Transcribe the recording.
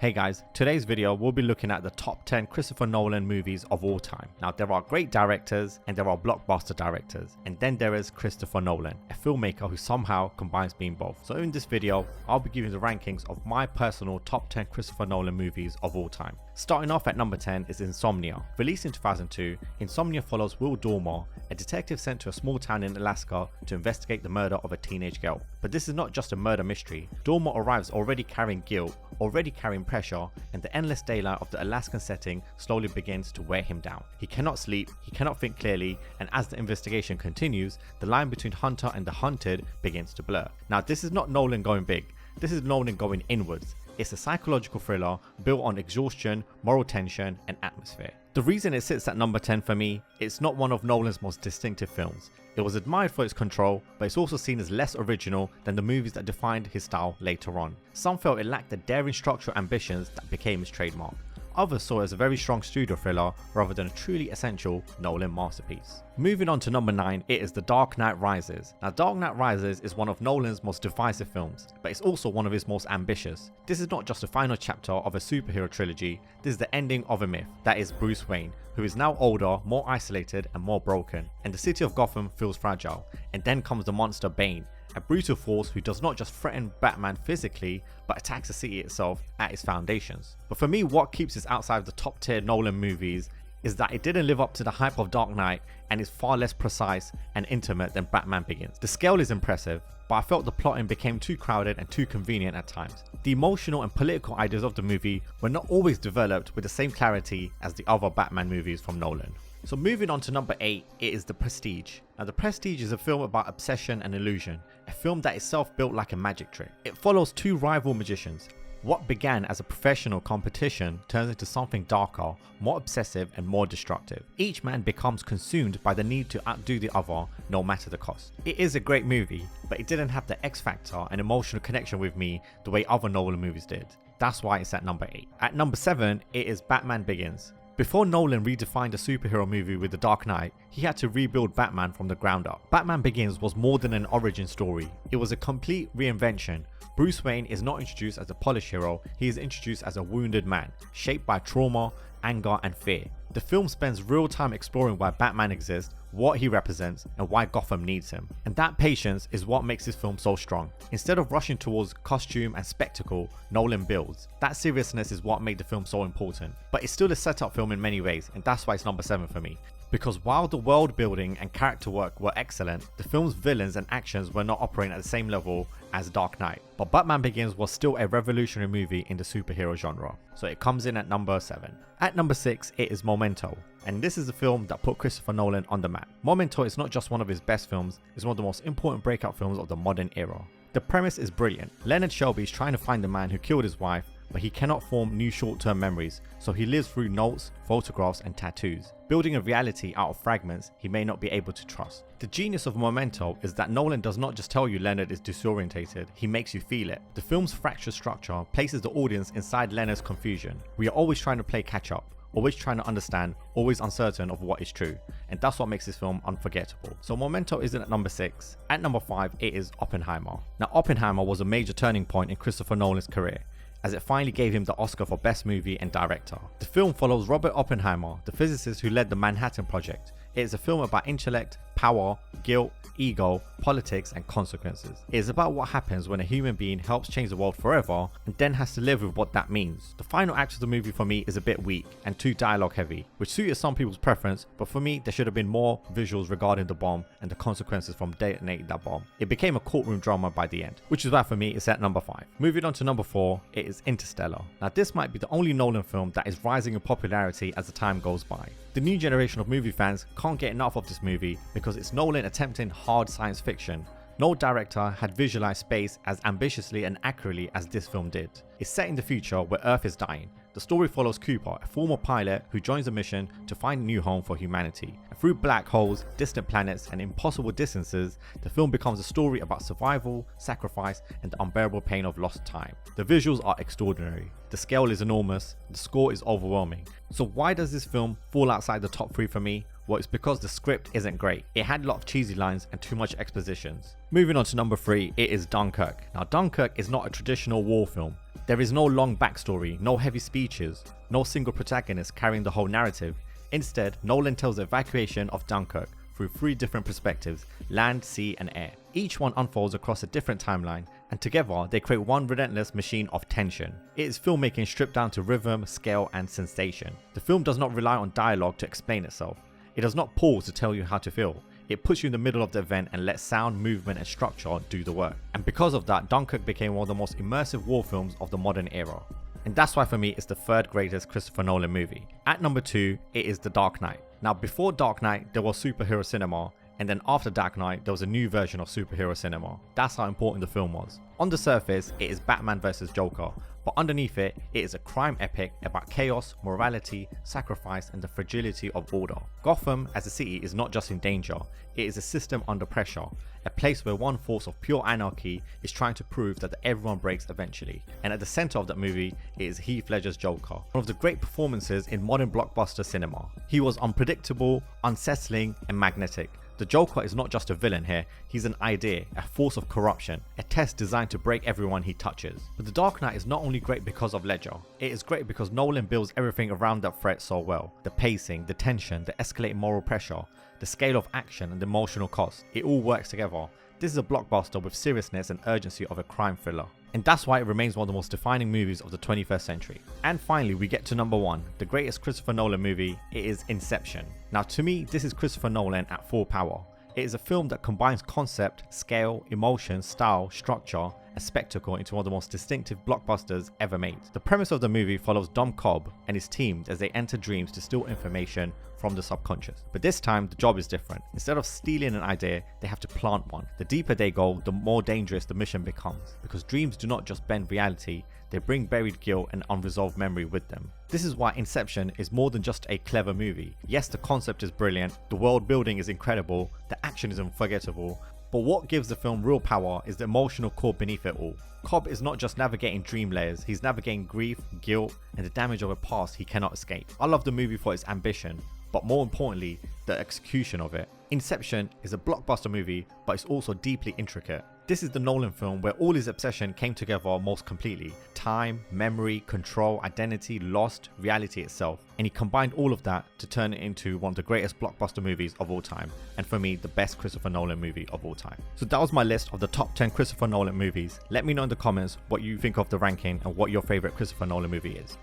Hey guys, today's video we'll be looking at the top 10 Christopher Nolan movies of all time. Now there are great directors and there are blockbuster directors, and then there is Christopher Nolan, a filmmaker who somehow combines being both. So in this video, I'll be giving the rankings of my personal top 10 Christopher Nolan movies of all time. Starting off at number 10 is Insomnia. Released in 2002, Insomnia follows Will Dormer, a detective sent to a small town in Alaska to investigate the murder of a teenage girl. But this is not just a murder mystery. Dormer arrives already carrying guilt, already carrying pressure, and the endless daylight of the Alaskan setting slowly begins to wear him down. He cannot sleep, he cannot think clearly, and as the investigation continues, the line between hunter and the hunted begins to blur. Now this is not Nolan going big, this is Nolan going inwards. It's a psychological thriller built on exhaustion, moral tension, and atmosphere. The reason it sits at number 10 for me, it's not one of Nolan's most distinctive films. It was admired for its control, but it's also seen as less original than the movies that defined his style later on. Some felt it lacked the daring structural ambitions that became his trademark. Others saw it as a very strong studio thriller rather than a truly essential Nolan masterpiece. Moving on to number 9, it is The Dark Knight Rises. Now Dark Knight Rises is one of Nolan's most divisive films, but it's also one of his most ambitious. This is not just the final chapter of a superhero trilogy, this is the ending of a myth, that is Bruce Wayne, who is now older, more isolated and more broken, and the city of Gotham feels fragile. And then comes the monster Bane, a brutal force who does not just threaten Batman physically, but attacks the city itself at its foundations. But for me, what keeps this outside the top tier Nolan movies is that it didn't live up to the hype of Dark Knight and is far less precise and intimate than Batman Begins. The scale is impressive, but I felt the plotting became too crowded and too convenient at times. The emotional and political ideas of the movie were not always developed with the same clarity as the other Batman movies from Nolan. So moving on to number 8, it is The Prestige. Now The Prestige is a film about obsession and illusion, a film that itself built like a magic trick. It follows two rival magicians. What began as a professional competition turns into something darker, more obsessive and more destructive. Each man becomes consumed by the need to outdo the other no matter the cost. It is a great movie, but it didn't have the X factor and emotional connection with me the way other Nolan movies did. That's why it's at number 8. At number 7, it is Batman Begins. Before Nolan redefined a superhero movie with The Dark Knight, he had to rebuild Batman from the ground up. Batman Begins was more than an origin story, it was a complete reinvention. Bruce Wayne is not introduced as a polished hero, he is introduced as a wounded man, shaped by trauma, anger and fear. The film spends real time exploring why Batman exists, what he represents, and why Gotham needs him. And that patience is what makes this film so strong. Instead of rushing towards costume and spectacle, Nolan builds. That seriousness is what made the film so important. But it's still a setup film in many ways, and that's why it's number 7 for me. Because while the world building and character work were excellent, the film's villains and actions were not operating at the same level as Dark Knight. But Batman Begins was still a revolutionary movie in the superhero genre, so it comes in at number 7. At number 6, it is Memento. And this is the film that put Christopher Nolan on the map. Memento is not just one of his best films, it's one of the most important breakout films of the modern era. The premise is brilliant. Leonard Shelby is trying to find the man who killed his wife, but he cannot form new short-term memories, so he lives through notes, photographs and tattoos, building a reality out of fragments he may not be able to trust. The genius of Memento is that Nolan does not just tell you Leonard is disorientated, he makes you feel it. The film's fractured structure places the audience inside Leonard's confusion. We are always trying to play catch up, always trying to understand, always uncertain of what is true, and that's what makes this film unforgettable. So Memento isn't at number 6. At number 5, it is Oppenheimer. Now Oppenheimer was a major turning point in Christopher Nolan's career, as it finally gave him the Oscar for Best Movie and Director. The film follows Robert Oppenheimer, the physicist who led the Manhattan Project. It is a film about intellect, power, guilt, ego, politics and consequences. It is about what happens when a human being helps change the world forever and then has to live with what that means. The final act of the movie for me is a bit weak and too dialogue heavy, which suited some people's preference, but for me there should have been more visuals regarding the bomb and the consequences from detonating that bomb. It became a courtroom drama by the end, which is why for me it's at number 5. Moving on to number 4, it is Interstellar. Now this might be the only Nolan film that is rising in popularity as the time goes by. The new generation of movie fans can't get enough of this movie because it's Nolan attempting hard science fiction. No director had visualized space as ambitiously and accurately as this film did. It's set in the future where Earth is dying. The story follows Cooper, a former pilot who joins a mission to find a new home for humanity. And Through black holes, distant planets, and impossible distances, the film becomes a story about survival, sacrifice, and the unbearable pain of lost time. The visuals are extraordinary, the scale is enormous, the score is overwhelming. So why does this film fall outside the top 3 for me? Well, it's because the script isn't great. It had a lot of cheesy lines and too much expositions. Moving on to number 3, it is Dunkirk. Now Dunkirk is not a traditional war film. There is no long backstory, no heavy speeches, no single protagonist carrying the whole narrative. Instead, Nolan tells the evacuation of Dunkirk through 3 different perspectives: land, sea and air. Each one unfolds across a different timeline, and together they create one relentless machine of tension. It is filmmaking stripped down to rhythm, scale and sensation. The film does not rely on dialogue to explain itself. It does not pause to tell you how to feel. It puts you in the middle of the event and lets sound, movement and structure do the work. And because of that, Dunkirk became one of the most immersive war films of the modern era. And that's why for me it's the 3rd greatest Christopher Nolan movie. At number 2, it is The Dark Knight. Now before Dark Knight there was superhero cinema, and then after Dark Knight there was a new version of superhero cinema. That's how important the film was. On the surface it is Batman vs Joker, but underneath it, it is a crime epic about chaos, morality, sacrifice and the fragility of order. Gotham as a city is not just in danger, it is a system under pressure, a place where one force of pure anarchy is trying to prove that everyone breaks eventually. And at the centre of that movie is Heath Ledger's Joker, one of the great performances in modern blockbuster cinema. He was unpredictable, unsettling and magnetic. The Joker is not just a villain here, he's an idea, a force of corruption, a test designed to break everyone he touches. But The Dark Knight is not only great because of Ledger, it is great because Nolan builds everything around that threat so well. The pacing, the tension, the escalating moral pressure, the scale of action and the emotional cost, it all works together. This is a blockbuster with seriousness and urgency of a crime thriller. And that's why it remains one of the most defining movies of the 21st century. And finally we get to number 1, the greatest Christopher Nolan movie, it is Inception. Now to me this is Christopher Nolan at full power. It is a film that combines concept, scale, emotion, style, structure and spectacle into one of the most distinctive blockbusters ever made. The premise of the movie follows Dom Cobb and his team as they enter dreams to steal information from the subconscious. But this time the job is different. Instead of stealing an idea, they have to plant one. The deeper they go, the more dangerous the mission becomes, because dreams do not just bend reality, they bring buried guilt and unresolved memory with them. This is why Inception is more than just a clever movie. Yes, the concept is brilliant, the world building is incredible, the action is unforgettable, but what gives the film real power is the emotional core beneath it all. Cobb is not just navigating dream layers, he's navigating grief, guilt, and the damage of a past he cannot escape. I love the movie for its ambition, but more importantly, the execution of it. Inception is a blockbuster movie, but it's also deeply intricate. This is the Nolan film where all his obsession came together most completely. Time, memory, control, identity, lost, reality itself. And he combined all of that to turn it into one of the greatest blockbuster movies of all time. And for me, the best Christopher Nolan movie of all time. So that was my list of the top 10 Christopher Nolan movies. Let me know in the comments what you think of the ranking and what your favorite Christopher Nolan movie is.